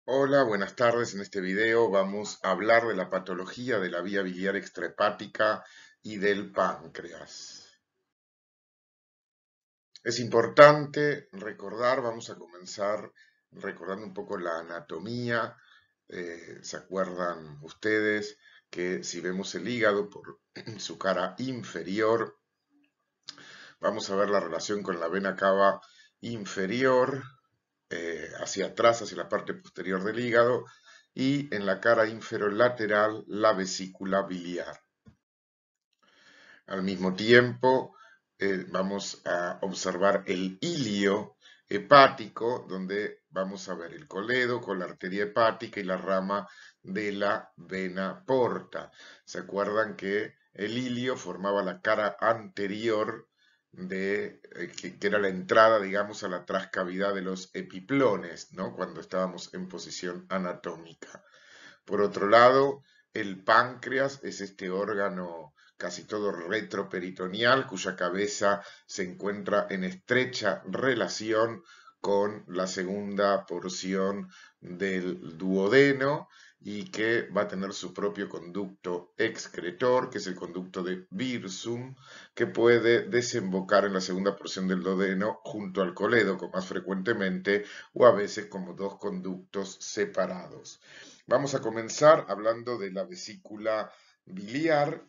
Hola, buenas tardes. En este video vamos a hablar de la patología de la vía biliar extrahepática y del páncreas. Es importante recordar, vamos a comenzar recordando un poco la anatomía. ¿Se acuerdan ustedes que si vemos el hígado por su cara inferior, vamos a ver la relación con la vena cava inferior? Hacia atrás, hacia la parte posterior del hígado, y en la cara inferolateral la vesícula biliar. Al mismo tiempo, vamos a observar el ilio hepático, donde vamos a ver el coledo con la arteria hepática y la rama de la vena porta. ¿Se acuerdan que el ilio formaba la cara anterior que era la entrada, digamos, a la trascavidad de los epiplones, ¿no? Cuando estábamos en posición anatómica. Por otro lado, el páncreas es este órgano casi todo retroperitoneal, cuya cabeza se encuentra en estrecha relación con la segunda porción del duodeno y que va a tener su propio conducto excretor, que es el conducto de Wirsum, que puede desembocar en la segunda porción del duodeno junto al colédoco más frecuentemente, o a veces como dos conductos separados. Vamos a comenzar hablando de la vesícula biliar.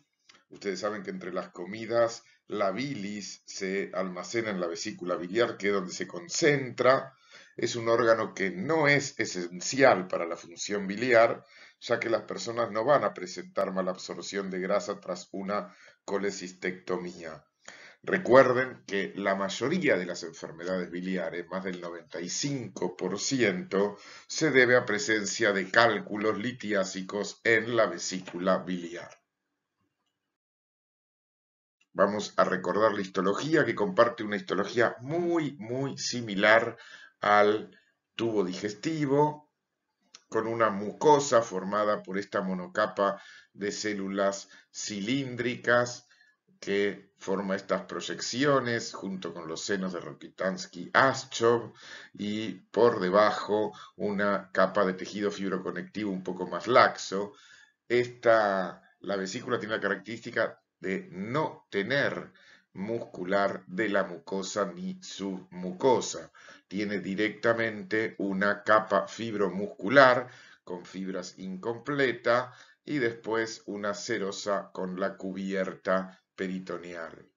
Ustedes saben que entre las comidas la bilis se almacena en la vesícula biliar, que es donde se concentra. Es un órgano que no es esencial para la función biliar, ya que las personas no van a presentar malabsorción de grasa tras una colecistectomía. Recuerden que la mayoría de las enfermedades biliares, más del 95%, se debe a presencia de cálculos litiásicos en la vesícula biliar. Vamos a recordar la histología, que comparte una histología muy similar al tubo digestivo, con una mucosa formada por esta monocapa de células cilíndricas que forma estas proyecciones junto con los senos de Rokitansky-Aschov, y por debajo una capa de tejido fibroconectivo un poco más laxo. La vesícula tiene la característica de no tener muscular de la mucosa ni submucosa. Tiene directamente una capa fibromuscular con fibras incompleta y después una serosa con la cubierta peritoneal.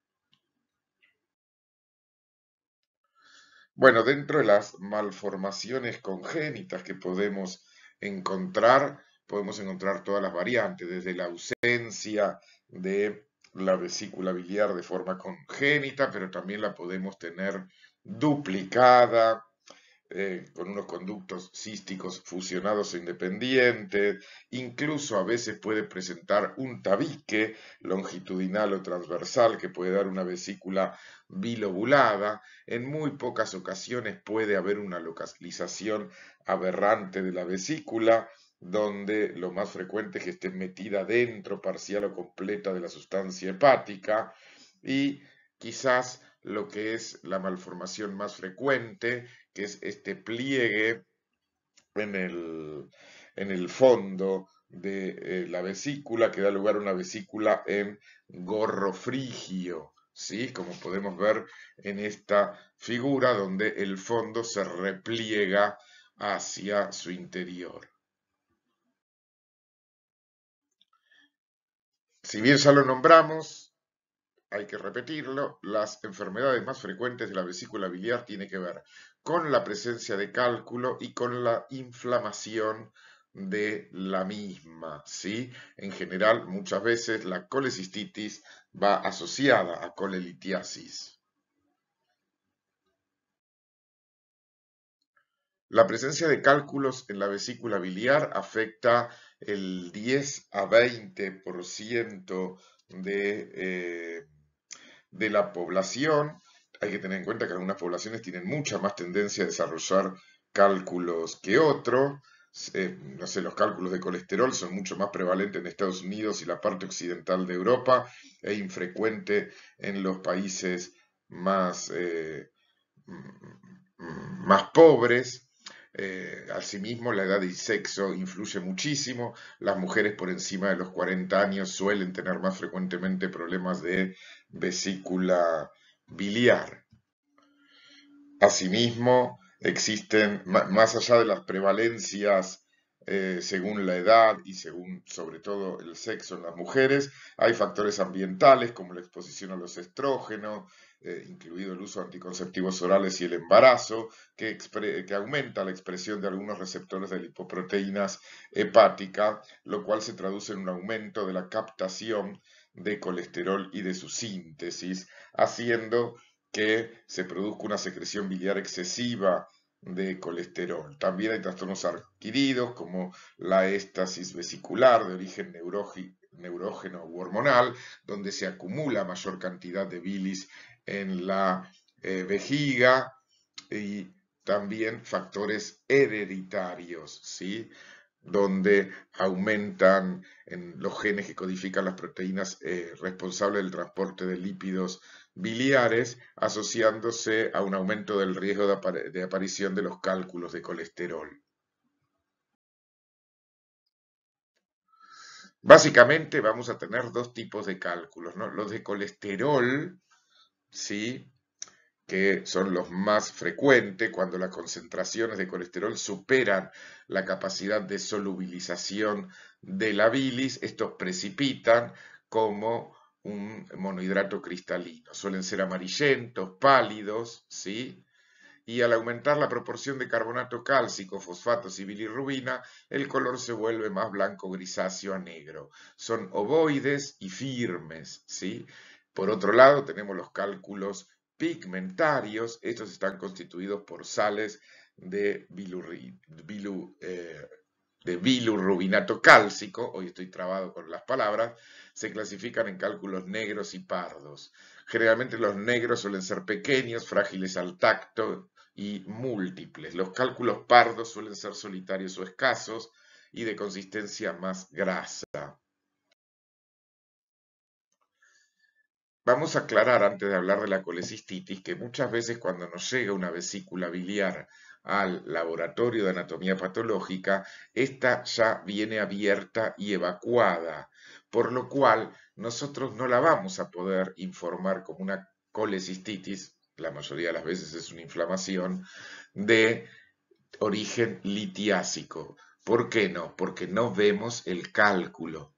Bueno, dentro de las malformaciones congénitas que podemos encontrar todas las variantes, desde la ausencia de la vesícula biliar de forma congénita, pero también la podemos tener duplicada, con unos conductos císticos fusionados e independientes. Incluso a veces puede presentar un tabique longitudinal o transversal que puede dar una vesícula bilobulada. En muy pocas ocasiones puede haber una localización aberrante de la vesícula, donde lo más frecuente es que esté metida dentro, parcial o completa, de la sustancia hepática. Y quizás lo que es la malformación más frecuente, que es este pliegue en el fondo de la vesícula, que da lugar a una vesícula en gorro frigio, ¿sí? Como podemos ver en esta figura, donde el fondo se repliega hacia su interior. Si bien ya lo nombramos, hay que repetirlo, las enfermedades más frecuentes de la vesícula biliar tienen que ver con la presencia de cálculo y con la inflamación de la misma, ¿sí? En general, muchas veces la colecistitis va asociada a colelitiasis. La presencia de cálculos en la vesícula biliar afecta el 10 a 20% de la población. Hay que tener en cuenta que algunas poblaciones tienen mucha más tendencia a desarrollar cálculos que otros. No sé, los cálculos de colesterol son mucho más prevalentes en Estados Unidos y la parte occidental de Europa, e infrecuente en los países más, más pobres. Asimismo, la edad y sexo influye muchísimo. Las mujeres por encima de los 40 años suelen tener más frecuentemente problemas de vesícula biliar. Asimismo, existen, más allá de las prevalencias según la edad y según sobre todo el sexo en las mujeres, hay factores ambientales como la exposición a los estrógenos, incluido el uso de anticonceptivos orales y el embarazo, que aumenta la expresión de algunos receptores de lipoproteínas hepática, lo cual se traduce en un aumento de la captación de colesterol y de su síntesis, haciendo que se produzca una secreción biliar excesiva de colesterol. También hay trastornos adquiridos como la éstasis vesicular de origen neurógeno u hormonal, donde se acumula mayor cantidad de bilis en la vejiga, y también factores hereditarios, ¿sí? Donde aumentan en los genes que codifican las proteínas responsables del transporte de lípidos biliares, asociándose a un aumento del riesgo de aparición de los cálculos de colesterol. Básicamente vamos a tener dos tipos de cálculos, ¿no? Los de colesterol, ¿sí? Que son los más frecuentes cuando las concentraciones de colesterol superan la capacidad de solubilización de la bilis. Estos precipitan como un monohidrato cristalino. Suelen ser amarillentos, pálidos, ¿sí? Y al aumentar la proporción de carbonato cálcico, fosfatos y bilirrubina, el color se vuelve más blanco grisáceo a negro. Son ovoides y firmes, ¿sí? Por otro lado, tenemos los cálculos pigmentarios. Estos están constituidos por sales de bilirrubinato cálcico, hoy estoy trabado con las palabras, se clasifican en cálculos negros y pardos. Generalmente los negros suelen ser pequeños, frágiles al tacto y múltiples. Los cálculos pardos suelen ser solitarios o escasos y de consistencia más grasa. Vamos a aclarar antes de hablar de la colecistitis que muchas veces cuando nos llega una vesícula biliar al laboratorio de anatomía patológica, esta ya viene abierta y evacuada, por lo cual nosotros no la vamos a poder informar como una colecistitis, la mayoría de las veces es una inflamación, de origen litiásico. ¿Por qué no? Porque no vemos el cálculo.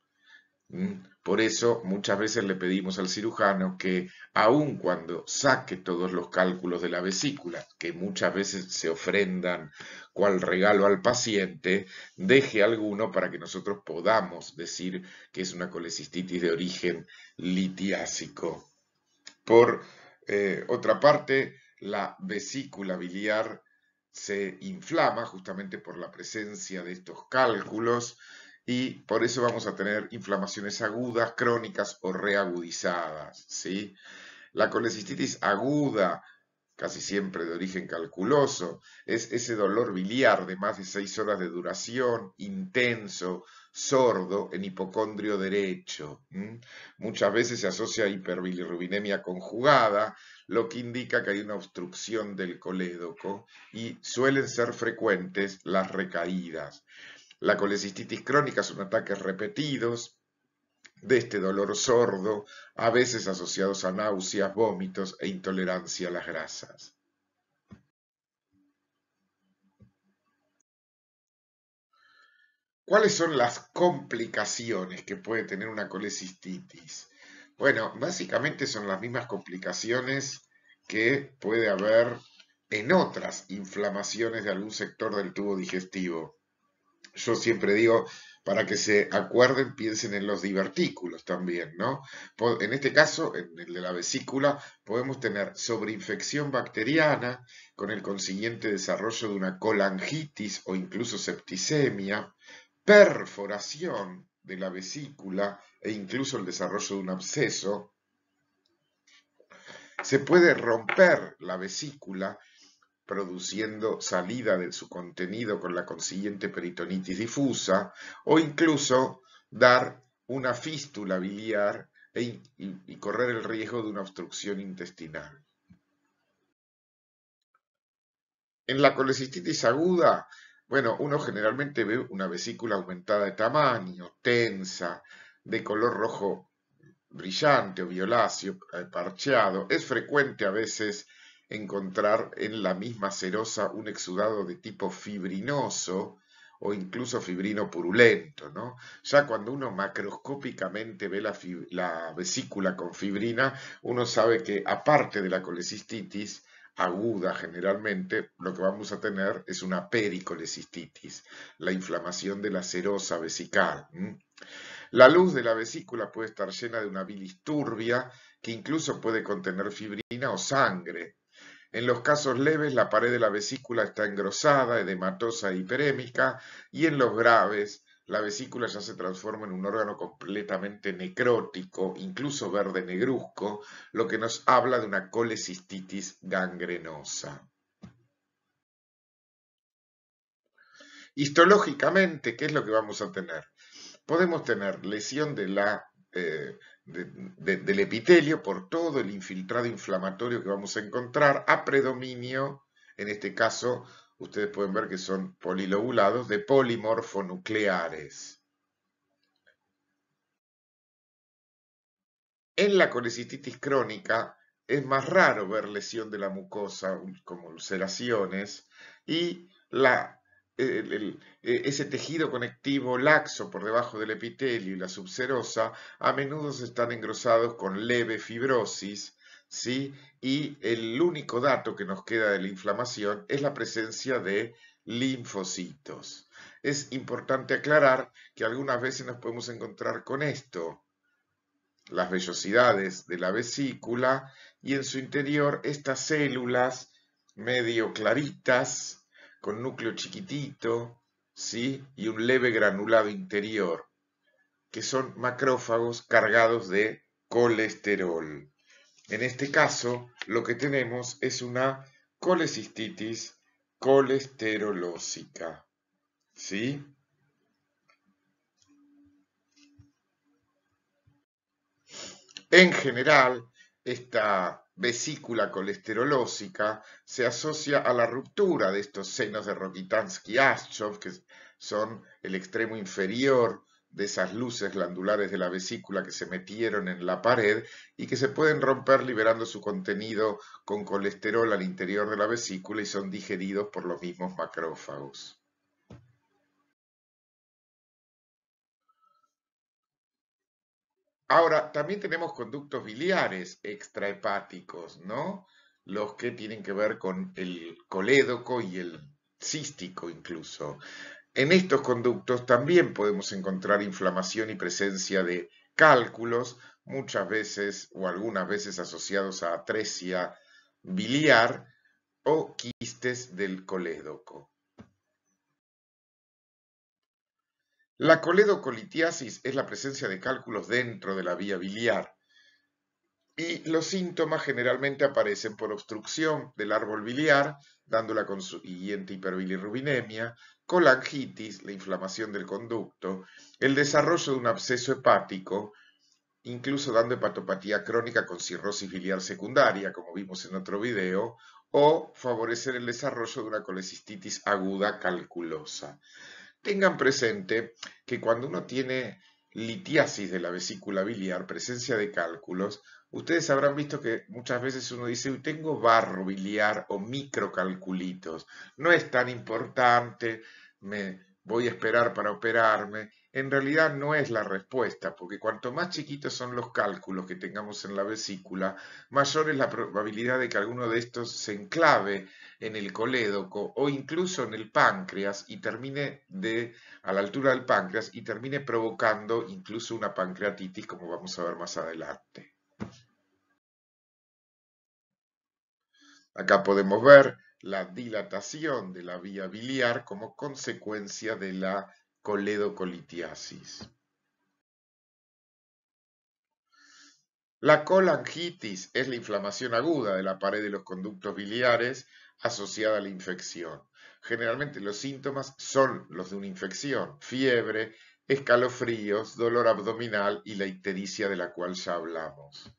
Por eso muchas veces le pedimos al cirujano que aun cuando saque todos los cálculos de la vesícula, que muchas veces se ofrendan cual regalo al paciente, deje alguno para que nosotros podamos decir que es una colecistitis de origen litiásico. Por otra parte, la vesícula biliar se inflama justamente por la presencia de estos cálculos y por eso vamos a tener inflamaciones agudas, crónicas o reagudizadas, ¿sí? La colecistitis aguda, casi siempre de origen calculoso, es ese dolor biliar de más de 6 horas de duración, intenso, sordo, en hipocondrio derecho. Muchas veces se asocia a hiperbilirrubinemia conjugada, lo que indica que hay una obstrucción del colédoco y suelen ser frecuentes las recaídas. La colecistitis crónica son ataques repetidos de este dolor sordo, a veces asociados a náuseas, vómitos e intolerancia a las grasas. ¿Cuáles son las complicaciones que puede tener una colecistitis? Bueno, básicamente son las mismas complicaciones que puede haber en otras inflamaciones de algún sector del tubo digestivo. Yo siempre digo, para que se acuerden, piensen en los divertículos también, ¿no? En este caso, en el de la vesícula, podemos tener sobreinfección bacteriana con el consiguiente desarrollo de una colangitis o incluso septicemia, perforación de la vesícula e incluso el desarrollo de un absceso. Se puede romper la vesícula produciendo salida de su contenido con la consiguiente peritonitis difusa, o incluso dar una fístula biliar y correr el riesgo de una obstrucción intestinal. En la colecistitis aguda, bueno, uno generalmente ve una vesícula aumentada de tamaño, tensa, de color rojo brillante o violáceo, parcheado. Es frecuente a veces encontrar en la misma serosa un exudado de tipo fibrinoso o incluso fibrino purulento, ¿no? Ya cuando uno macroscópicamente ve la vesícula con fibrina, uno sabe que aparte de la colecistitis aguda generalmente, lo que vamos a tener es una pericolecistitis, la inflamación de la serosa vesical. La luz de la vesícula puede estar llena de una bilis turbia que incluso puede contener fibrina o sangre. En los casos leves, la pared de la vesícula está engrosada, edematosa e hiperémica, y en los graves, la vesícula ya se transforma en un órgano completamente necrótico, incluso verde negruzco, lo que nos habla de una colecistitis gangrenosa. Histológicamente, ¿qué es lo que vamos a tener? Podemos tener lesión del epitelio por todo el infiltrado inflamatorio que vamos a encontrar, a predominio, en este caso, ustedes pueden ver que son polilobulados de polimorfonucleares. En la colecistitis crónica es más raro ver lesión de la mucosa como ulceraciones y ese tejido conectivo laxo por debajo del epitelio y la subserosa a menudo están engrosados con leve fibrosis, ¿sí? Y el único dato que nos queda de la inflamación es la presencia de linfocitos. Es importante aclarar que algunas veces nos podemos encontrar con esto, las vellosidades de la vesícula y en su interior estas células medio claritas con núcleo chiquitito, ¿sí? Y un leve granulado interior, que son macrófagos cargados de colesterol. En este caso, lo que tenemos es una colecistitis colesterolósica, ¿sí? En general, esta vesícula colesterolósica se asocia a la ruptura de estos senos de Rokitansky-Ashchov, que son el extremo inferior de esas luces glandulares de la vesícula que se metieron en la pared y que se pueden romper liberando su contenido con colesterol al interior de la vesícula y son digeridos por los mismos macrófagos. Ahora, también tenemos conductos biliares extrahepáticos, ¿no? Los que tienen que ver con el colédoco y el cístico incluso. En estos conductos también podemos encontrar inflamación y presencia de cálculos, muchas veces o algunas veces asociados a atresia biliar o quistes del colédoco. La coledocolitiasis es la presencia de cálculos dentro de la vía biliar. Y los síntomas generalmente aparecen por obstrucción del árbol biliar, dando la consiguiente hiperbilirrubinemia, colangitis, la inflamación del conducto, el desarrollo de un absceso hepático, incluso dando hepatopatía crónica con cirrosis biliar secundaria, como vimos en otro video, o favorecer el desarrollo de una colecistitis aguda calculosa. Tengan presente que cuando uno tiene litiasis de la vesícula biliar, presencia de cálculos, ustedes habrán visto que muchas veces uno dice, "Uy, tengo barro biliar o microcalculitos, no es tan importante, me voy a esperar para operarme". En realidad no es la respuesta, porque cuanto más chiquitos son los cálculos que tengamos en la vesícula, mayor es la probabilidad de que alguno de estos se enclave en el colédoco o incluso en el páncreas y termine a la altura del páncreas y termine provocando incluso una pancreatitis, como vamos a ver más adelante. Acá podemos ver la dilatación de la vía biliar como consecuencia de la coledocolitiasis. La colangitis es la inflamación aguda de la pared de los conductos biliares asociada a la infección. Generalmente los síntomas son los de una infección: fiebre, escalofríos, dolor abdominal y la ictericia de la cual ya hablamos.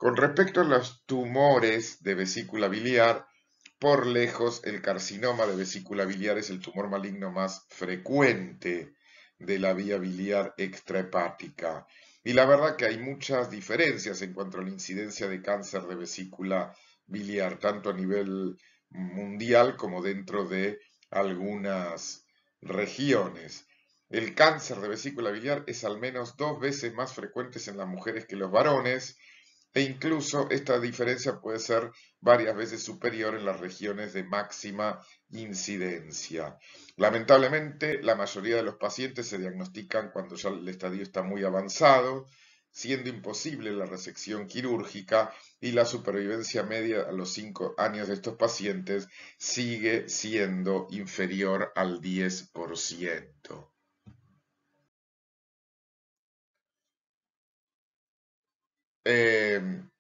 Con respecto a los tumores de vesícula biliar, por lejos el carcinoma de vesícula biliar es el tumor maligno más frecuente de la vía biliar extrahepática. Y la verdad que hay muchas diferencias en cuanto a la incidencia de cáncer de vesícula biliar, tanto a nivel mundial como dentro de algunas regiones. El cáncer de vesícula biliar es al menos 2 veces más frecuente en las mujeres que los varones, e incluso esta diferencia puede ser varias veces superior en las regiones de máxima incidencia. Lamentablemente, la mayoría de los pacientes se diagnostican cuando ya el estadio está muy avanzado, siendo imposible la resección quirúrgica, y la supervivencia media a los 5 años de estos pacientes sigue siendo inferior al 10%.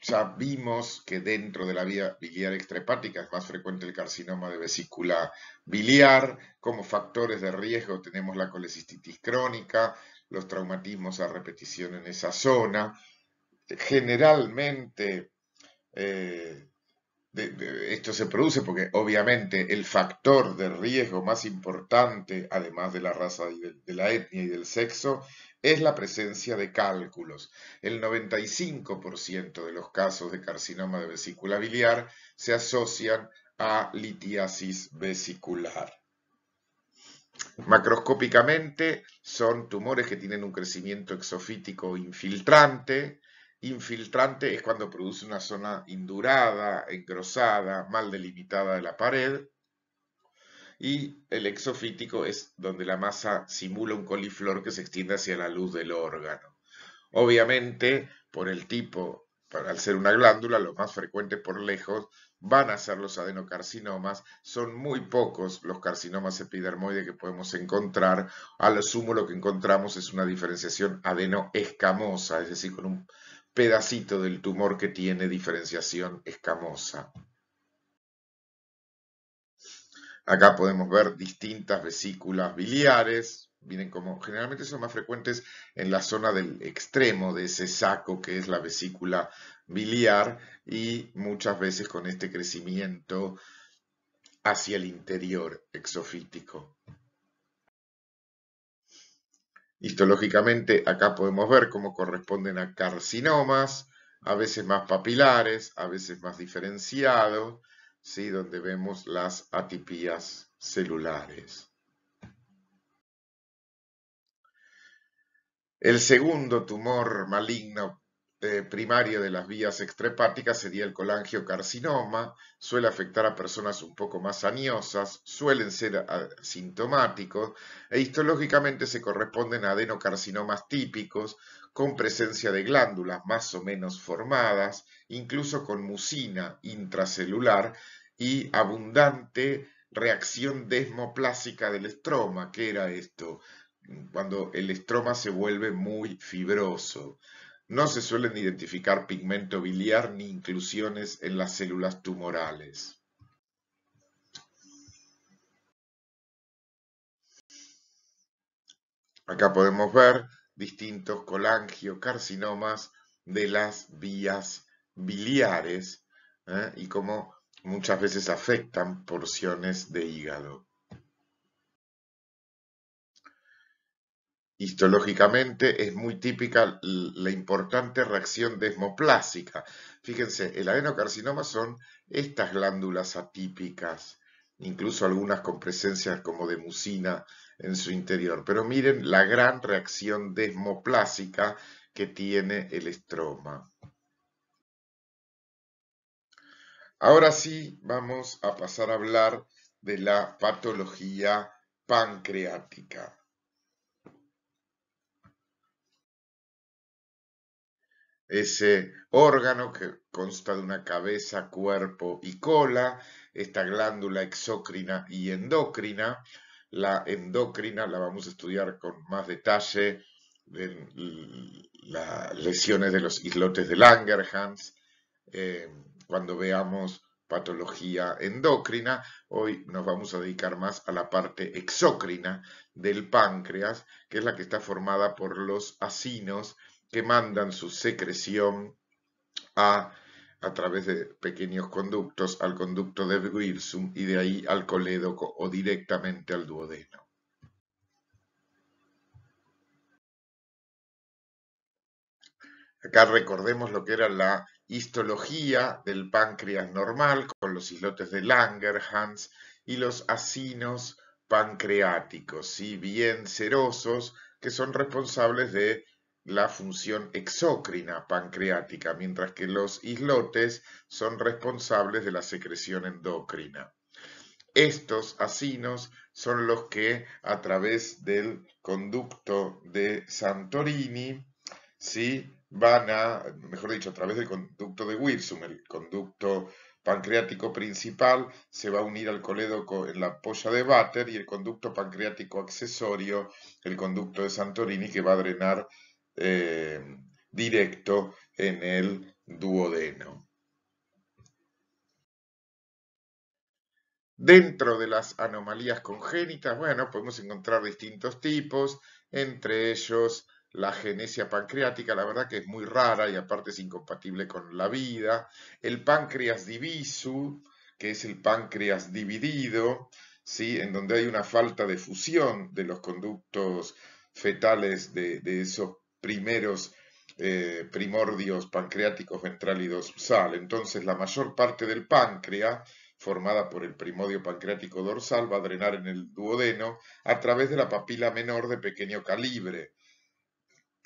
Ya vimos que dentro de la vía biliar extrahepática es más frecuente el carcinoma de vesícula biliar. Como factores de riesgo tenemos la colecistitis crónica, los traumatismos a repetición en esa zona. Generalmente, eh, esto se produce porque obviamente el factor de riesgo más importante, además de la raza y de la etnia y del sexo, es la presencia de cálculos. El 95% de los casos de carcinoma de vesícula biliar se asocian a litiasis vesicular. Macroscópicamente son tumores que tienen un crecimiento exofítico infiltrante. Infiltrante es cuando produce una zona indurada, engrosada, mal delimitada de la pared. Y el exofítico es donde la masa simula un coliflor que se extiende hacia la luz del órgano. Obviamente, por el tipo, al ser una glándula, lo más frecuente por lejos van a ser los adenocarcinomas. Son muy pocos los carcinomas epidermoides que podemos encontrar. A lo sumo lo que encontramos es una diferenciación adenoescamosa, es decir, con un pedacito del tumor que tiene diferenciación escamosa. Acá podemos ver distintas vesículas biliares. Miren como generalmente son más frecuentes en la zona del extremo de ese saco que es la vesícula biliar, y muchas veces con este crecimiento hacia el interior exofítico. Histológicamente acá podemos ver cómo corresponden a carcinomas, a veces más papilares, a veces más diferenciados, ¿sí? Donde vemos las atipías celulares. El segundo tumor maligno primario de las vías extrahepáticas sería el colangiocarcinoma. Suele afectar a personas un poco más añosas, suelen ser asintomáticos e histológicamente se corresponden a adenocarcinomas típicos con presencia de glándulas más o menos formadas, incluso con mucina intracelular y abundante reacción desmoplásica del estroma. ¿Qué era esto? Cuando el estroma se vuelve muy fibroso. No se suelen identificar pigmento biliar ni inclusiones en las células tumorales. Acá podemos ver distintos colangiocarcinomas de las vías biliares, y cómo muchas veces afectan porciones de hígado. Histológicamente es muy típica la importante reacción desmoplásica. Fíjense, el adenocarcinoma son estas glándulas atípicas, incluso algunas con presencia como de mucina en su interior. Pero miren la gran reacción desmoplásica que tiene el estroma. Ahora sí, vamos a pasar a hablar de la patología pancreática. Ese órgano que consta de una cabeza, cuerpo y cola, esta glándula exócrina y endócrina. La endócrina la vamos a estudiar con más detalle en las lesiones de los islotes de Langerhans, cuando veamos patología endocrina. Hoy nos vamos a dedicar más a la parte exócrina del páncreas, que es la que está formada por los acinos que mandan su secreción a través de pequeños conductos al conducto de Wirsum y de ahí al colédoco o directamente al duodeno. Acá recordemos lo que era la histología del páncreas normal con los islotes de Langerhans y los acinos pancreáticos, ¿sí? Bien serosos, que son responsables de la función exócrina pancreática, mientras que los islotes son responsables de la secreción endocrina. Estos acinos son los que a través del conducto de Santorini, ¿sí? Van a, mejor dicho, a través del conducto de Wirsum, el conducto pancreático principal se va a unir al colédoco en la polla de Vater y el conducto pancreático accesorio, el conducto de Santorini, que va a drenar directo en el duodeno. Dentro de las anomalías congénitas, bueno, podemos encontrar distintos tipos, entre ellos la agenesia pancreática, la verdad que es muy rara y aparte es incompatible con la vida, el páncreas divisu, que es el páncreas dividido, ¿sí? En donde hay una falta de fusión de los conductos fetales de esos primeros primordios pancreáticos ventral y dorsal. Entonces la mayor parte del páncreas formada por el primodio pancreático dorsal, va a drenar en el duodeno a través de la papila menor de pequeño calibre.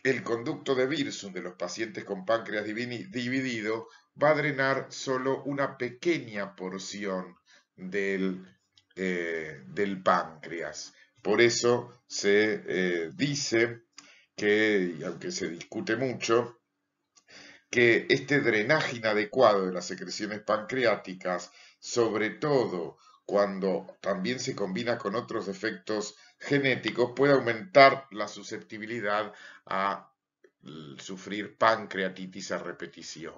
El conducto de Wirsum de los pacientes con páncreas dividido va a drenar solo una pequeña porción del páncreas. Por eso se dice que, y aunque se discute mucho, que este drenaje inadecuado de las secreciones pancreáticas, sobre todo cuando también se combina con otros defectos genéticos, puede aumentar la susceptibilidad a sufrir pancreatitis a repetición.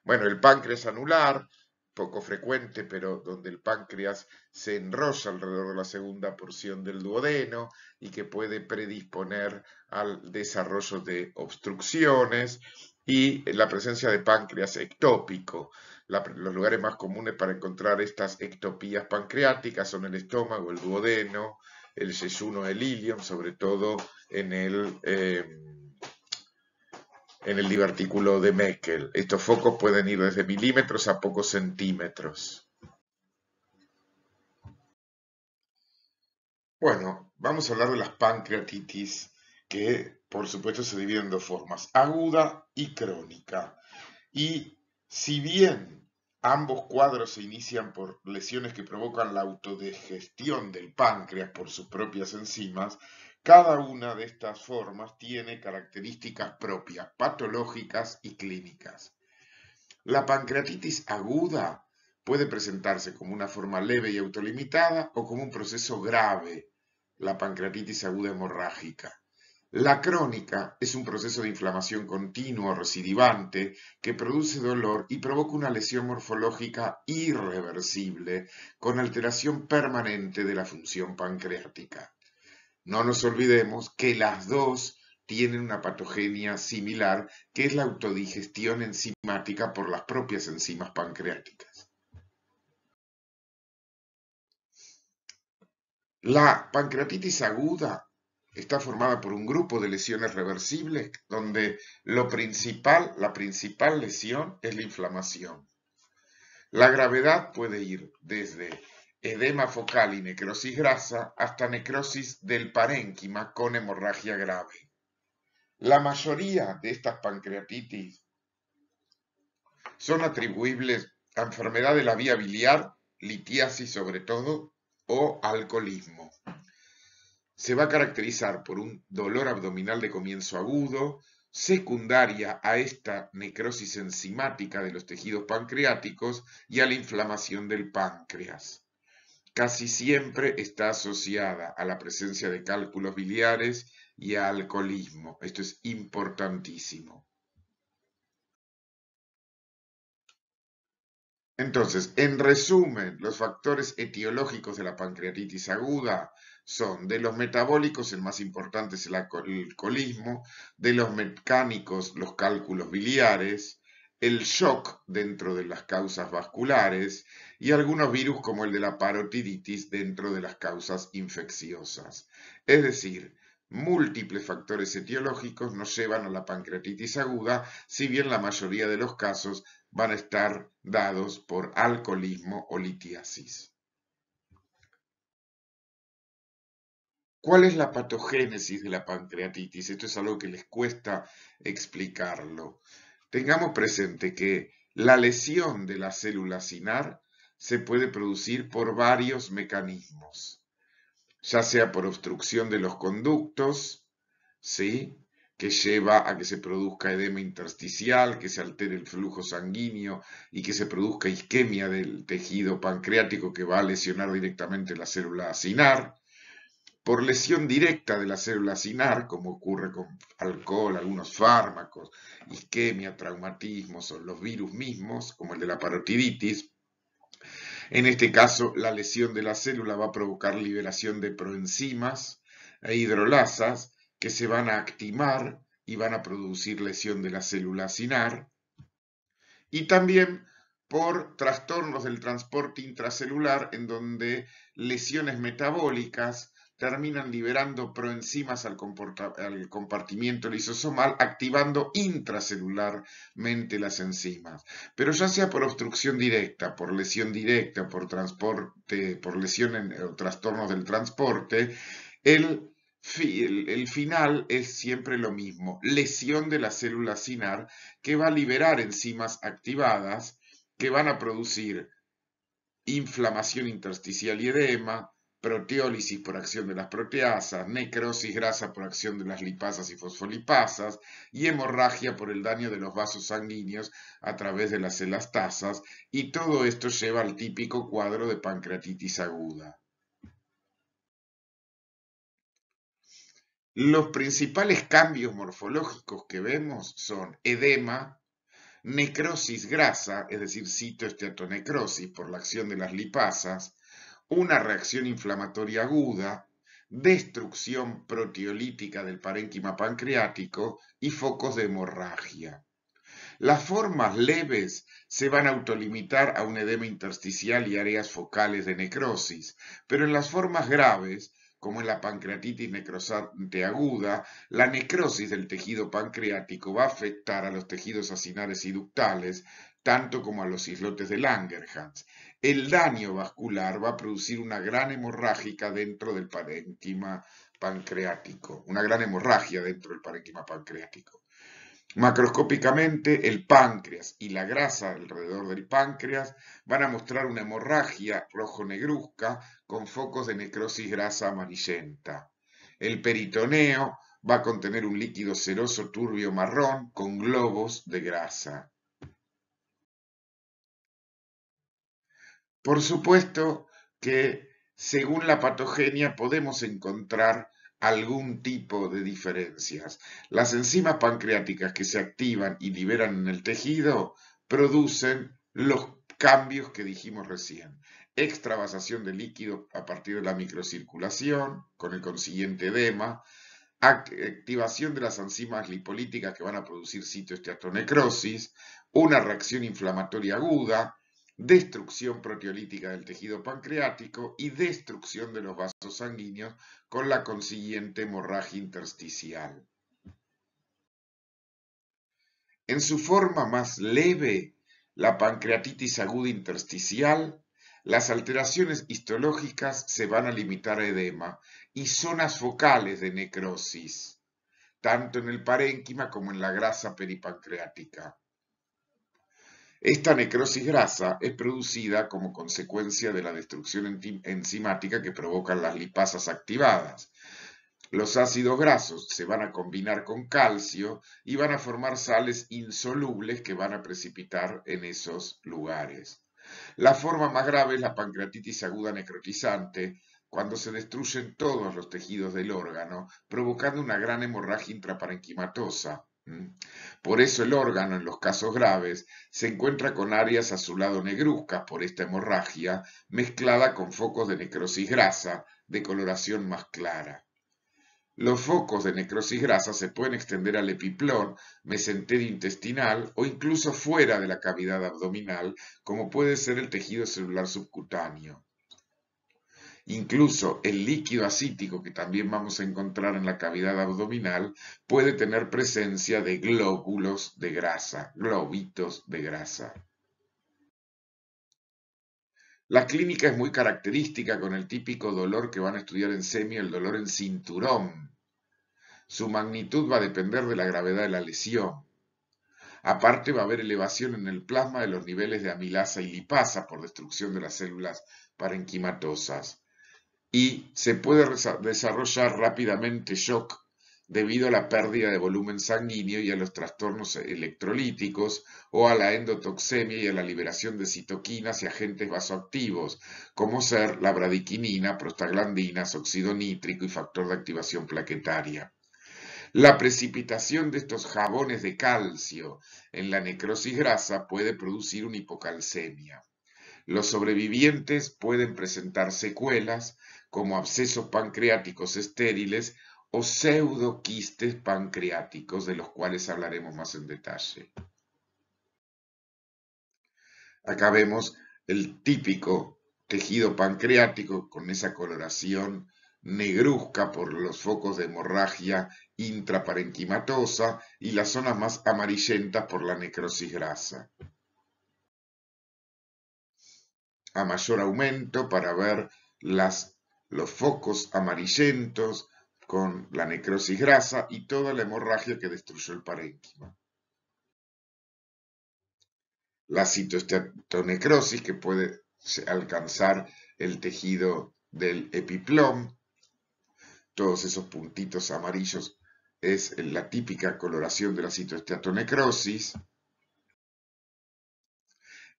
Bueno, el páncreas anular, poco frecuente, pero donde el páncreas se enrolla alrededor de la segunda porción del duodeno y que puede predisponer al desarrollo de obstrucciones, y la presencia de páncreas ectópico. Los lugares más comunes para encontrar estas ectopías pancreáticas son el estómago, el duodeno, el yeyuno, el ilion, sobre todo en el divertículo de Meckel. Estos focos pueden ir desde milímetros a pocos centímetros. Bueno, vamos a hablar de las pancreatitis, que por supuesto se dividen en dos formas, aguda y crónica. Y si bien ambos cuadros se inician por lesiones que provocan la autodigestión del páncreas por sus propias enzimas, cada una de estas formas tiene características propias, patológicas y clínicas. La pancreatitis aguda puede presentarse como una forma leve y autolimitada o como un proceso grave, la pancreatitis aguda hemorrágica. La crónica es un proceso de inflamación continua o recidivante que produce dolor y provoca una lesión morfológica irreversible con alteración permanente de la función pancreática. No nos olvidemos que las dos tienen una patogenia similar, que es la autodigestión enzimática por las propias enzimas pancreáticas. La pancreatitis aguda está formada por un grupo de lesiones reversibles donde la principal lesión es la inflamación. La gravedad puede ir desde edema focal y necrosis grasa hasta necrosis del parénquima con hemorragia grave. La mayoría de estas pancreatitis son atribuibles a enfermedad de la vía biliar, litiasis sobre todo, o alcoholismo. Se va a caracterizar por un dolor abdominal de comienzo agudo, secundaria a esta necrosis enzimática de los tejidos pancreáticos y a la inflamación del páncreas. Casi siempre está asociada a la presencia de cálculos biliares y a alcoholismo. Esto es importantísimo. Entonces, en resumen, los factores etiológicos de la pancreatitis aguda son de los metabólicos, el más importante es el alcoholismo, de los mecánicos, los cálculos biliares, el shock dentro de las causas vasculares y algunos virus como el de la parotiditis dentro de las causas infecciosas. Es decir, múltiples factores etiológicos nos llevan a la pancreatitis aguda, si bien la mayoría de los casos van a estar dados por alcoholismo o litiasis. ¿Cuál es la patogénesis de la pancreatitis? Esto es algo que les cuesta explicarlo. Tengamos presente que la lesión de la célula cinar se puede producir por varios mecanismos, ya sea por obstrucción de los conductos, ¿sí?, que lleva a que se produzca edema intersticial, que se altere el flujo sanguíneo y que se produzca isquemia del tejido pancreático que va a lesionar directamente la célula cinar, por lesión directa de la célula cinar, como ocurre con alcohol, algunos fármacos, isquemia, traumatismos o los virus mismos, como el de la parotiditis. En este caso, la lesión de la célula va a provocar liberación de proenzimas e hidrolasas que se van a actimar y van a producir lesión de la célula cinar. Y también por trastornos del transporte intracelular, en donde lesiones metabólicas terminan liberando proenzimas al compartimiento lisosomal, activando intracelularmente las enzimas. Pero ya sea por obstrucción directa, por lesión directa, por transporte, por lesión o trastornos del transporte, el final es siempre lo mismo, lesión de la célula cinar que va a liberar enzimas activadas que van a producir inflamación intersticial y edema, proteólisis por acción de las proteasas, necrosis grasa por acción de las lipasas y fosfolipasas y hemorragia por el daño de los vasos sanguíneos a través de las elastasas, y todo esto lleva al típico cuadro de pancreatitis aguda. Los principales cambios morfológicos que vemos son edema, necrosis grasa, es decir, citoesteatonecrosis por la acción de las lipasas, una reacción inflamatoria aguda, destrucción proteolítica del parénquima pancreático y focos de hemorragia. Las formas leves se van a autolimitar a un edema intersticial y áreas focales de necrosis, pero en las formas graves, como en la pancreatitis necrosante aguda, la necrosis del tejido pancreático va a afectar a los tejidos acinares y ductales, tanto como a los islotes de Langerhans. El daño vascular va a producir una gran hemorragia dentro del parénquima pancreático, una gran hemorragia dentro del parénquima pancreático. Macroscópicamente, el páncreas y la grasa alrededor del páncreas van a mostrar una hemorragia rojo-negruzca con focos de necrosis grasa amarillenta. El peritoneo va a contener un líquido ceroso turbio marrón con globos de grasa. Por supuesto que según la patogenia podemos encontrar algún tipo de diferencias. Las enzimas pancreáticas que se activan y liberan en el tejido producen los cambios que dijimos recién. Extravasación de líquido a partir de la microcirculación, con el consiguiente edema, activación de las enzimas lipolíticas que van a producir citoesteatonecrosis, una reacción inflamatoria aguda, destrucción proteolítica del tejido pancreático y destrucción de los vasos sanguíneos con la consiguiente hemorragia intersticial. En su forma más leve, la pancreatitis aguda intersticial, las alteraciones histológicas se van a limitar a edema y zonas focales de necrosis, tanto en el parénquima como en la grasa peripancreática. Esta necrosis grasa es producida como consecuencia de la destrucción enzimática que provocan las lipasas activadas. Los ácidos grasos se van a combinar con calcio y van a formar sales insolubles que van a precipitar en esos lugares. La forma más grave es la pancreatitis aguda necrotizante, cuando se destruyen todos los tejidos del órgano, provocando una gran hemorragia intraparenquimatosa. Por eso el órgano, en los casos graves, se encuentra con áreas a su lado negruzcas por esta hemorragia, mezclada con focos de necrosis grasa de coloración más clara. Los focos de necrosis grasa se pueden extender al epiplón, mesenterio intestinal o incluso fuera de la cavidad abdominal, como puede ser el tejido celular subcutáneo. Incluso el líquido asítico que también vamos a encontrar en la cavidad abdominal puede tener presencia de glóbulos de grasa, globitos de grasa. La clínica es muy característica con el típico dolor que van a estudiar en SEMI, el dolor en cinturón. Su magnitud va a depender de la gravedad de la lesión. Aparte va a haber elevación en el plasma de los niveles de amilasa y lipasa por destrucción de las células parenquimatosas. Y se puede desarrollar rápidamente shock debido a la pérdida de volumen sanguíneo y a los trastornos electrolíticos o a la endotoxemia y a la liberación de citoquinas y agentes vasoactivos, como ser la bradiquinina, prostaglandinas, óxido nítrico y factor de activación plaquetaria. La precipitación de estos jabones de calcio en la necrosis grasa puede producir una hipocalcemia. Los sobrevivientes pueden presentar secuelas como abscesos pancreáticos estériles o pseudoquistes pancreáticos, de los cuales hablaremos más en detalle. Acá vemos el típico tejido pancreático con esa coloración negruzca por los focos de hemorragia intraparenquimatosa y las zonas más amarillentas por la necrosis grasa. A mayor aumento para ver los focos amarillentos con la necrosis grasa y toda la hemorragia que destruyó el parénquima. La citoesteatonecrosis que puede alcanzar el tejido del epiplón, todos esos puntitos amarillos es la típica coloración de la citoesteatonecrosis,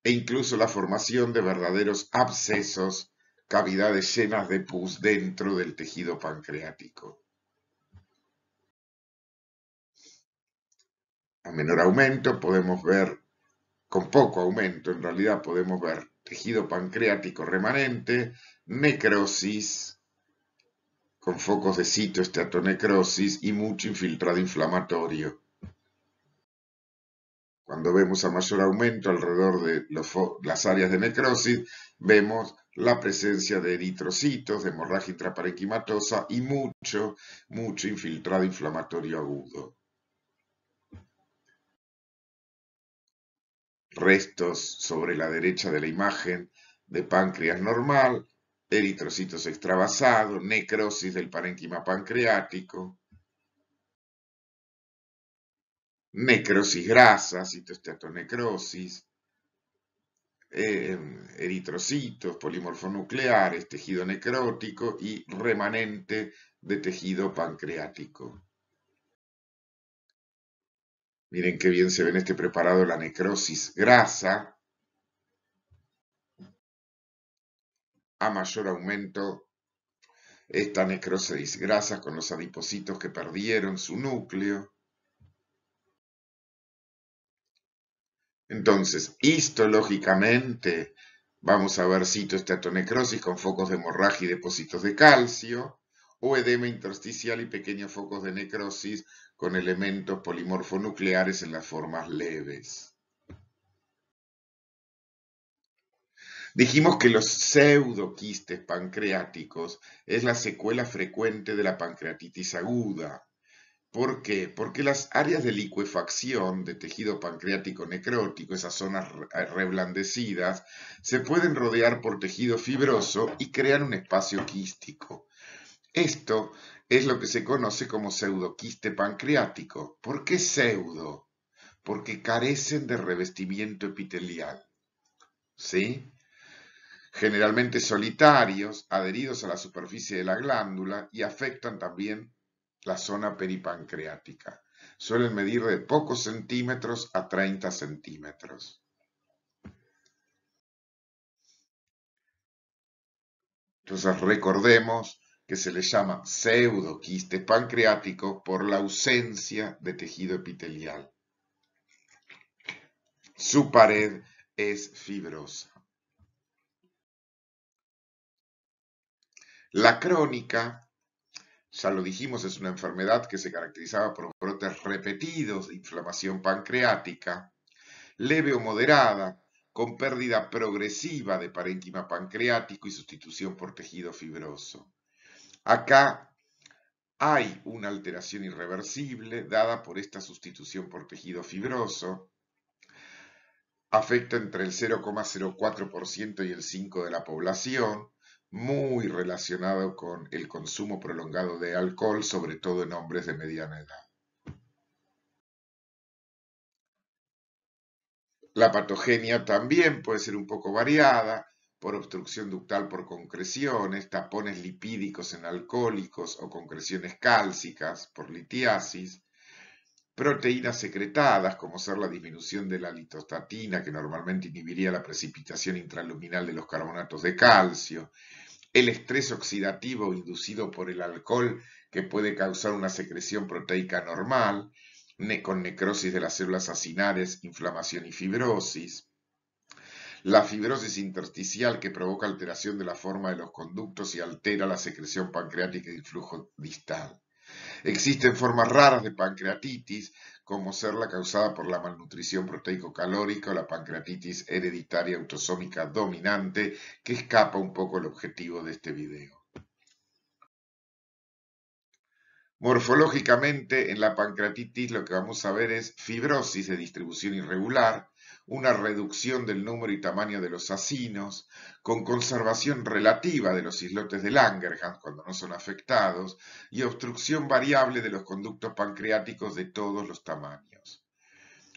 e incluso la formación de verdaderos abscesos, cavidades llenas de pus dentro del tejido pancreático. A menor aumento podemos ver, con poco aumento en realidad podemos ver tejido pancreático remanente, necrosis, con focos de citoesteatonecrosis y mucho infiltrado inflamatorio. Cuando vemos a mayor aumento alrededor de las áreas de necrosis, vemos la presencia de eritrocitos, de hemorragia intraparenquimatosa y mucho infiltrado inflamatorio agudo. Restos sobre la derecha de la imagen de páncreas normal, eritrocitos extravasados, necrosis del parénquima pancreático, necrosis grasa, citoesteatonecrosis, eritrocitos, polimorfonucleares, tejido necrótico y remanente de tejido pancreático. Miren qué bien se ve en este preparado la necrosis grasa. A mayor aumento, esta necrosis grasa con los adipocitos que perdieron su núcleo. Entonces, histológicamente, vamos a ver citoesteatonecrosis con focos de hemorragia y depósitos de calcio, o edema intersticial y pequeños focos de necrosis con elementos polimorfonucleares en las formas leves. Dijimos que los pseudoquistes pancreáticos es la secuela frecuente de la pancreatitis aguda. ¿Por qué? Porque las áreas de licuefacción de tejido pancreático necrótico, esas zonas reblandecidas, se pueden rodear por tejido fibroso y crean un espacio quístico. Esto es lo que se conoce como pseudoquiste pancreático. ¿Por qué pseudo? Porque carecen de revestimiento epitelial. ¿Sí? Generalmente solitarios, adheridos a la superficie de la glándula y afectan también la zona peripancreática. Suelen medir de pocos centímetros a 30 centímetros. Entonces recordemos que se le llama pseudoquiste pancreático por la ausencia de tejido epitelial. Su pared es fibrosa. La crónica Ya lo dijimos, es una enfermedad que se caracterizaba por brotes repetidos de inflamación pancreática, leve o moderada, con pérdida progresiva de parénquima pancreático y sustitución por tejido fibroso. Acá hay una alteración irreversible dada por esta sustitución por tejido fibroso. Afecta entre el 0,04% y el 5% de la población, muy relacionado con el consumo prolongado de alcohol, sobre todo en hombres de mediana edad. La patogenia también puede ser un poco variada por obstrucción ductal por concreciones, tapones lipídicos en alcohólicos o concreciones cálcicas por litiasis, proteínas secretadas, como ser la disminución de la litostatina, que normalmente inhibiría la precipitación intraluminal de los carbonatos de calcio, el estrés oxidativo inducido por el alcohol, que puede causar una secreción proteica normal, con necrosis de las células acinares, inflamación y fibrosis, la fibrosis intersticial, que provoca alteración de la forma de los conductos y altera la secreción pancreática y el flujo distal. Existen formas raras de pancreatitis, como ser la causada por la malnutrición proteico-calórica o la pancreatitis hereditaria autosómica dominante, que escapa un poco el objetivo de este video. Morfológicamente, en la pancreatitis lo que vamos a ver es fibrosis de distribución irregular, una reducción del número y tamaño de los acinos, con conservación relativa de los islotes de Langerhans cuando no son afectados, y obstrucción variable de los conductos pancreáticos de todos los tamaños.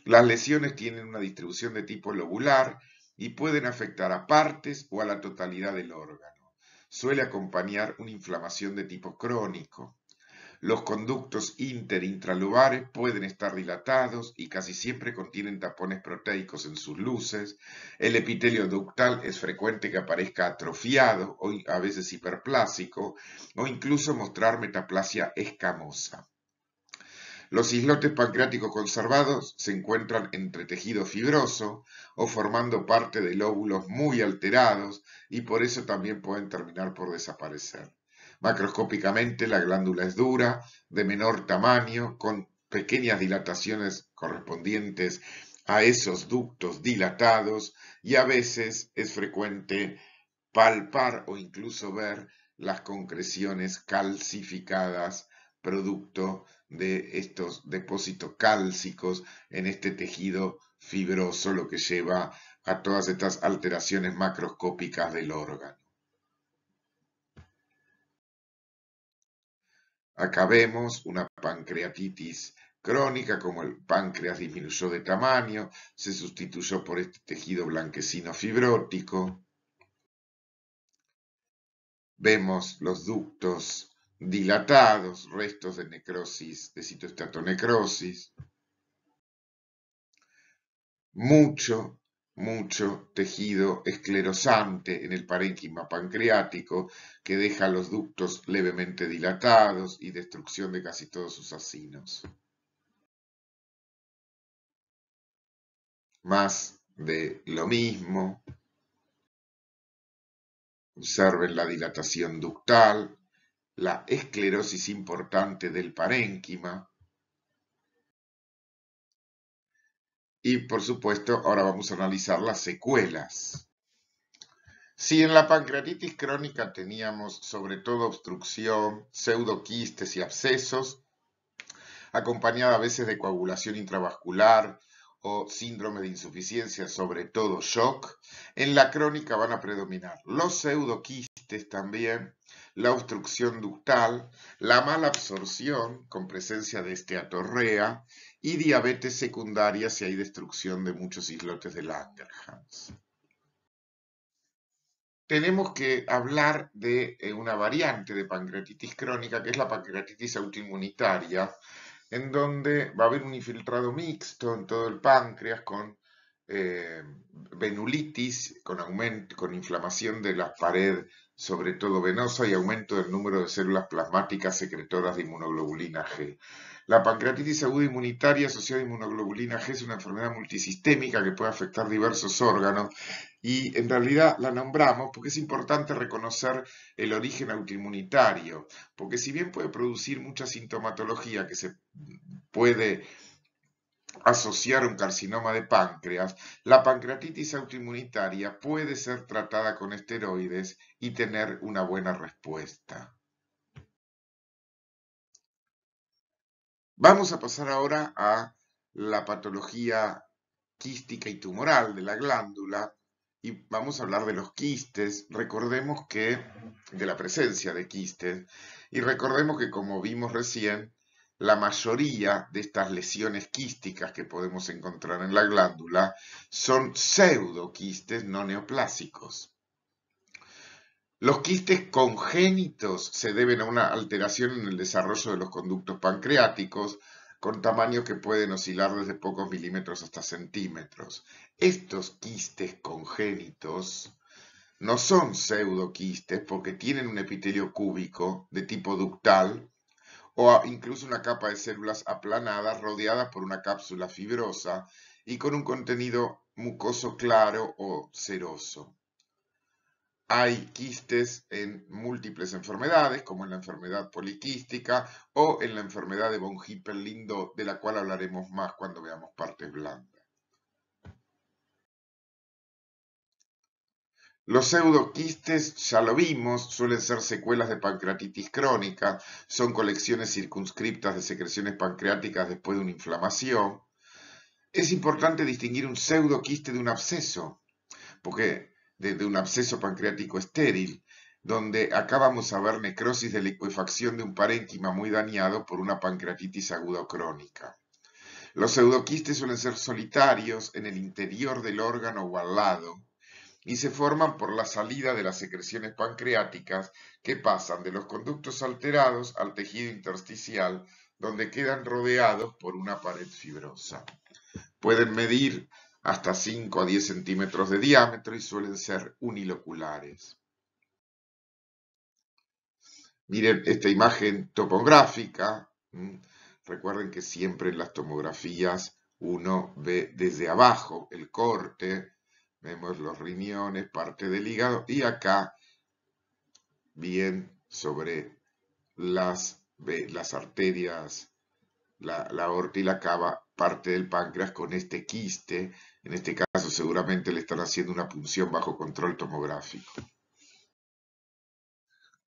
Las lesiones tienen una distribución de tipo lobular y pueden afectar a partes o a la totalidad del órgano. Suele acompañar una inflamación de tipo crónico. Los conductos intralubares pueden estar dilatados y casi siempre contienen tapones proteicos en sus luces. El epitelio ductal es frecuente que aparezca atrofiado o a veces hiperplásico o incluso mostrar metaplasia escamosa. Los islotes pancreáticos conservados se encuentran entre tejido fibroso o formando parte de lóbulos muy alterados y por eso también pueden terminar por desaparecer. Macroscópicamente la glándula es dura, de menor tamaño, con pequeñas dilataciones correspondientes a esos ductos dilatados y a veces es frecuente palpar o incluso ver las concreciones calcificadas producto de estos depósitos cálcicos en este tejido fibroso, lo que lleva a todas estas alteraciones macroscópicas del órgano. Acá vemos una pancreatitis crónica, como el páncreas disminuyó de tamaño, se sustituyó por este tejido blanquecino fibrótico. Vemos los ductos dilatados, restos de necrosis, de citoestatonecrosis. Mucho tejido esclerosante en el parénquima pancreático que deja los ductos levemente dilatados y destrucción de casi todos sus acinos. Más de lo mismo. Observen la dilatación ductal, la esclerosis importante del parénquima. Y por supuesto, ahora vamos a analizar las secuelas. Si en la pancreatitis crónica teníamos sobre todo obstrucción, pseudoquistes y abscesos, acompañada a veces de coagulación intravascular o síndrome de insuficiencia, sobre todo shock, en la crónica van a predominar los pseudoquistes también, la obstrucción ductal, la mala absorción con presencia de esteatorrea y diabetes secundaria si hay destrucción de muchos islotes de Langerhans. Tenemos que hablar de una variante de pancreatitis crónica, que es la pancreatitis autoinmunitaria, en donde va a haber un infiltrado mixto en todo el páncreas con venulitis, con aumento, con inflamación de la pared sobre todo venosa, y aumento del número de células plasmáticas secretoras de inmunoglobulina G. La pancreatitis aguda inmunitaria asociada a inmunoglobulina G es una enfermedad multisistémica que puede afectar diversos órganos y en realidad la nombramos porque es importante reconocer el origen autoinmunitario, porque si bien puede producir mucha sintomatología que se puede asociar un carcinoma de páncreas, la pancreatitis autoinmunitaria puede ser tratada con esteroides y tener una buena respuesta. Vamos a pasar ahora a la patología quística y tumoral de la glándula y vamos a hablar de los quistes. Recordemos que, de la presencia de quistes, y recordemos que como vimos recién, la mayoría de estas lesiones quísticas que podemos encontrar en la glándula son pseudoquistes no neoplásicos. Los quistes congénitos se deben a una alteración en el desarrollo de los conductos pancreáticos, con tamaños que pueden oscilar desde pocos milímetros hasta centímetros. Estos quistes congénitos no son pseudoquistes porque tienen un epitelio cúbico de tipo ductal o incluso una capa de células aplanadas rodeadas por una cápsula fibrosa y con un contenido mucoso claro o seroso. Hay quistes en múltiples enfermedades, como en la enfermedad poliquística o en la enfermedad de von Hippel-Lindau, de la cual hablaremos más cuando veamos partes blandas. Los pseudoquistes, ya lo vimos, suelen ser secuelas de pancreatitis crónica, son colecciones circunscriptas de secreciones pancreáticas después de una inflamación. Es importante distinguir un pseudoquiste de un absceso, porque de un absceso pancreático estéril, donde acá vamos a ver necrosis de licuefacción de un parénquima muy dañado por una pancreatitis aguda o crónica. Los pseudoquistes suelen ser solitarios en el interior del órgano o al lado, y se forman por la salida de las secreciones pancreáticas que pasan de los conductos alterados al tejido intersticial, donde quedan rodeados por una pared fibrosa. Pueden medir hasta 5 a 10 centímetros de diámetro y suelen ser uniloculares. Miren esta imagen topográfica. Recuerden que siempre en las tomografías uno ve desde abajo el corte, vemos los riñones, parte del hígado y acá bien sobre las arterias, la aorta y la cava, parte del páncreas con este quiste. En este caso seguramente le están haciendo una punción bajo control tomográfico.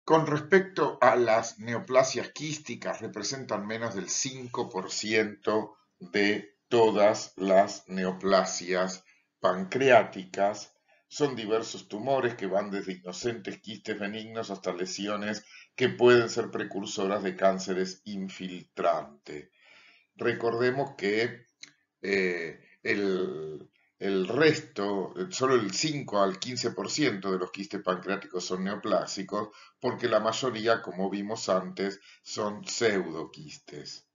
Con respecto a las neoplasias quísticas, representan menos del 5% de todas las neoplasias pancreáticas. Son diversos tumores que van desde inocentes quistes benignos hasta lesiones que pueden ser precursoras de cánceres infiltrantes. Recordemos que el resto, solo el 5 al 15% de los quistes pancreáticos son neoplásicos, porque la mayoría, como vimos antes, son pseudoquistes.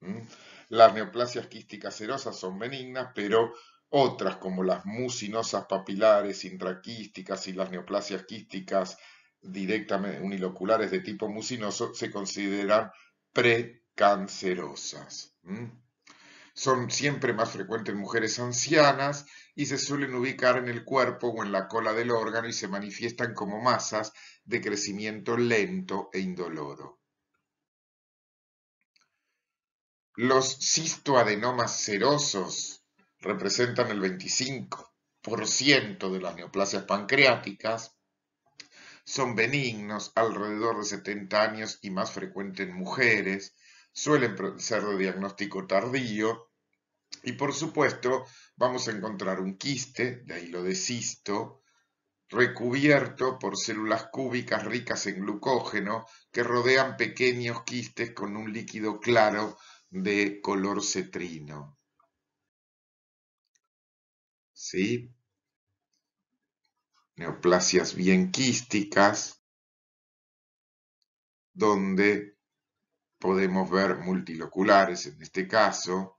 Las neoplasias quísticas serosas son benignas, pero otras, como las mucinosas papilares intraquísticas y las neoplasias quísticas directamente uniloculares de tipo mucinoso, se consideran precancerosas. Son siempre más frecuentes en mujeres ancianas y se suelen ubicar en el cuerpo o en la cola del órgano y se manifiestan como masas de crecimiento lento e indoloro. Los cistoadenomas serosos representan el 25% de las neoplasias pancreáticas. Son benignos alrededor de 70 años y más frecuentes en mujeres. Suelen ser de diagnóstico tardío. Y por supuesto, vamos a encontrar un quiste, de ahí lo de cisto, recubierto por células cúbicas ricas en glucógeno que rodean pequeños quistes con un líquido claro de color cetrino. ¿Sí? Neoplasias bien quísticas, donde podemos ver multiloculares en este caso.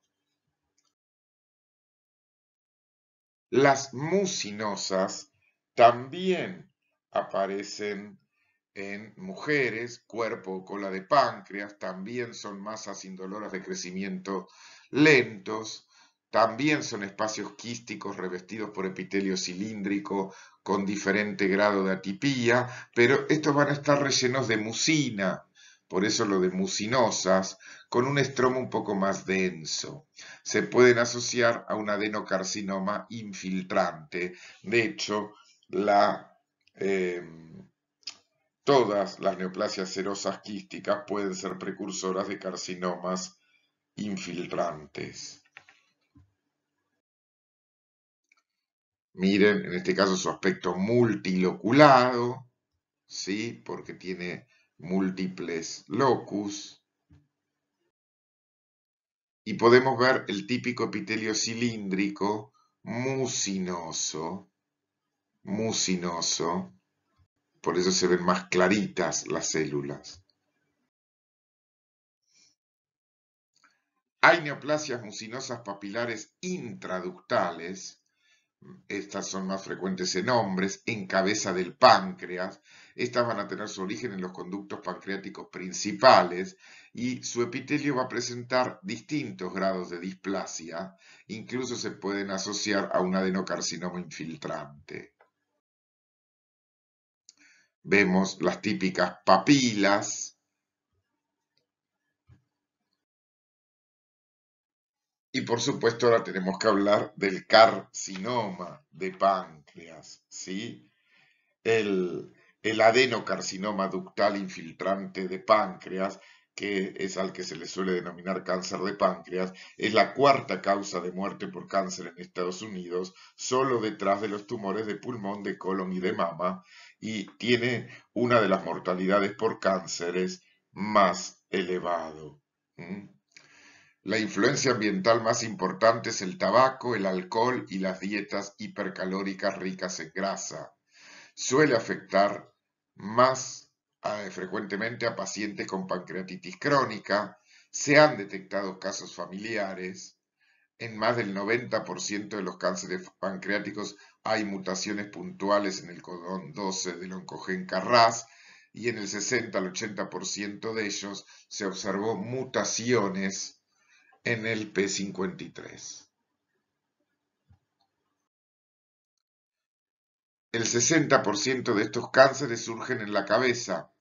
Las mucinosas también aparecen en mujeres, cuerpo o cola de páncreas, también son masas indoloras de crecimiento lentos, también son espacios quísticos revestidos por epitelio cilíndrico con diferente grado de atipía, pero estos van a estar rellenos de mucina, por eso lo de mucinosas, con un estroma un poco más denso. Se pueden asociar a un adenocarcinoma infiltrante. De hecho, todas las neoplasias serosas quísticas pueden ser precursoras de carcinomas infiltrantes. Miren, en este caso su aspecto multiloculado, ¿sí? Porque tiene múltiples locus. Y podemos ver el típico epitelio cilíndrico mucinoso, por eso se ven más claritas las células. Hay neoplasias mucinosas papilares intraductales, estas son más frecuentes en hombres, en cabeza del páncreas. Estas van a tener su origen en los conductos pancreáticos principales y su epitelio va a presentar distintos grados de displasia. Incluso se pueden asociar a un adenocarcinoma infiltrante. Vemos las típicas papilas. Y por supuesto ahora tenemos que hablar del carcinoma de páncreas, ¿sí? El adenocarcinoma ductal infiltrante de páncreas, que es al que se le suele denominar cáncer de páncreas, es la cuarta causa de muerte por cáncer en Estados Unidos, solo detrás de los tumores de pulmón, de colon y de mama, y tiene una de las mortalidades por cánceres más elevado. La influencia ambiental más importante es el tabaco, el alcohol y las dietas hipercalóricas ricas en grasa. Suele afectar más frecuentemente a pacientes con pancreatitis crónica. Se han detectado casos familiares. En más del 90% de los cánceres pancreáticos hay mutaciones puntuales en el codón 12 del oncogen KRAS y en el 60 al 80% de ellos se observó mutaciones en el P53. El 60% de estos cánceres surgen en la cabeza,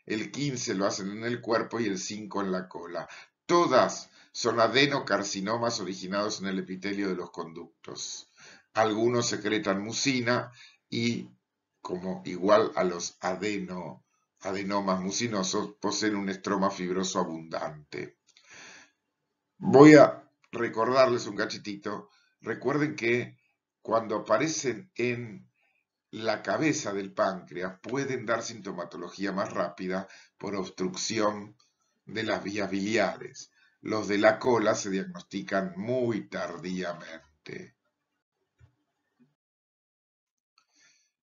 el 15% lo hacen en el cuerpo y el 5% en la cola. Todas son adenocarcinomas originados en el epitelio de los conductos. Algunos secretan mucina y, como igual a los adenomas mucinosos, poseen un estroma fibroso abundante. Voy a recordarles un cachitito. Recuerden que cuando aparecen en la cabeza del páncreas pueden dar sintomatología más rápida por obstrucción de las vías biliares. Los de la cola se diagnostican muy tardíamente.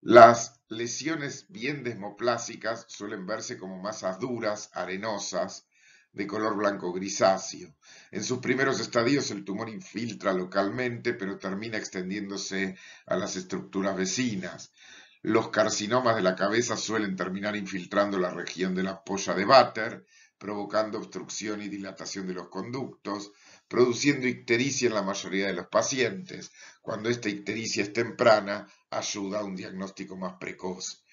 Las lesiones bien desmoplásicas suelen verse como masas duras, arenosas, de color blanco grisáceo. En sus primeros estadios el tumor infiltra localmente, pero termina extendiéndose a las estructuras vecinas. Los carcinomas de la cabeza suelen terminar infiltrando la región de la polla de Vater, provocando obstrucción y dilatación de los conductos, produciendo ictericia en la mayoría de los pacientes. Cuando esta ictericia es temprana, ayuda a un diagnóstico más precoz.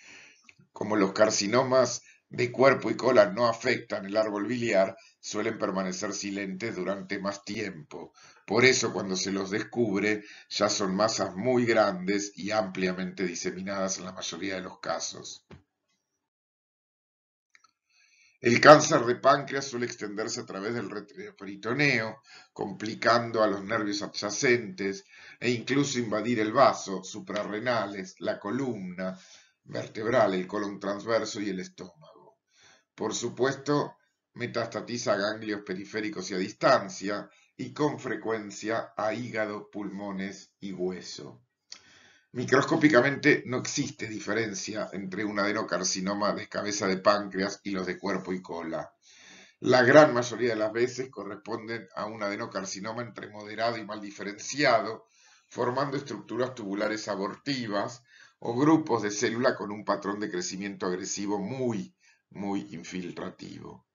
Como los carcinomas de cuerpo y cola no afectan el árbol biliar, suelen permanecer silentes durante más tiempo. Por eso cuando se los descubre ya son masas muy grandes y ampliamente diseminadas en la mayoría de los casos. El cáncer de páncreas suele extenderse a través del retroperitoneo, complicando a los nervios adyacentes e incluso invadir el vaso, suprarrenales, la columna vertebral, el colon transverso y el estómago. Por supuesto, metastatiza a ganglios periféricos y a distancia, y con frecuencia a hígado, pulmones y hueso. Microscópicamente no existe diferencia entre un adenocarcinoma de cabeza de páncreas y los de cuerpo y cola. La gran mayoría de las veces corresponden a un adenocarcinoma entre moderado y mal diferenciado, formando estructuras tubulares abortivas o grupos de célula con un patrón de crecimiento agresivo muy infiltrativo.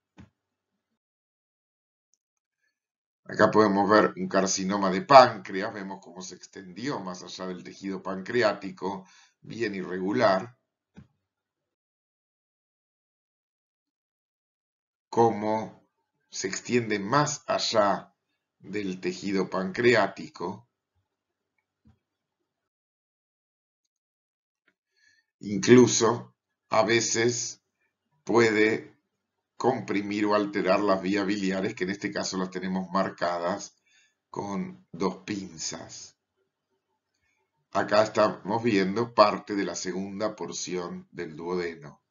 Acá podemos ver un carcinoma de páncreas, vemos cómo se extendió más allá del tejido pancreático, bien irregular, cómo se extiende más allá del tejido pancreático, incluso a veces puede comprimir o alterar las vías biliares, que en este caso las tenemos marcadas con dos pinzas. Acá estamos viendo parte de la segunda porción del duodeno.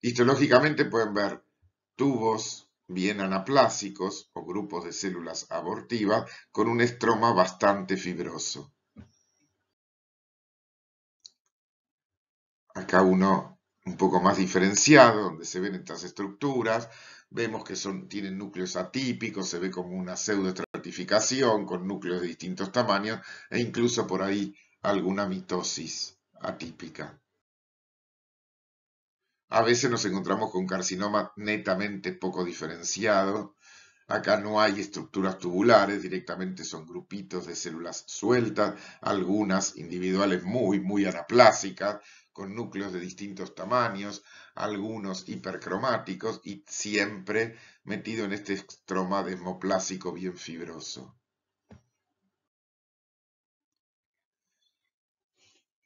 Histológicamente pueden ver tubos bien anaplásicos o grupos de células abortivas con un estroma bastante fibroso. Acá uno un poco más diferenciado, donde se ven estas estructuras, vemos que tienen núcleos atípicos, se ve como una pseudoestratificación con núcleos de distintos tamaños e incluso por ahí alguna mitosis atípica. A veces nos encontramos con carcinoma netamente poco diferenciado. Acá no hay estructuras tubulares, directamente son grupitos de células sueltas, algunas individuales muy anaplásicas, con núcleos de distintos tamaños, algunos hipercromáticos y siempre metido en este estroma desmoplásico bien fibroso.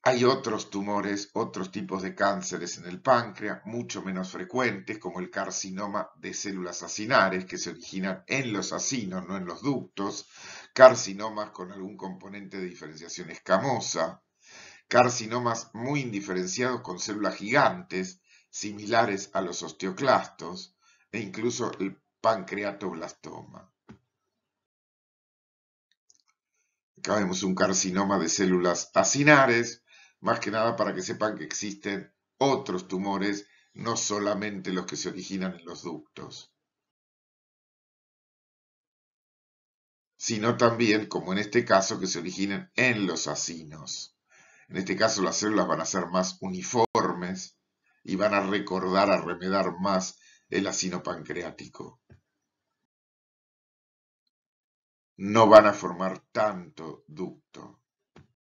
Hay otros tumores, otros tipos de cánceres en el páncreas, mucho menos frecuentes, como el carcinoma de células acinares, que se originan en los acinos, no en los ductos, carcinomas con algún componente de diferenciación escamosa, carcinomas muy indiferenciados con células gigantes, similares a los osteoclastos, e incluso el pancreatoblastoma. Acá vemos un carcinoma de células acinares, más que nada para que sepan que existen otros tumores, no solamente los que se originan en los ductos, sino también, como en este caso, que se originan en los acinos. En este caso las células van a ser más uniformes y van a recordar, a remedar más el acino pancreático. No van a formar tanto ducto.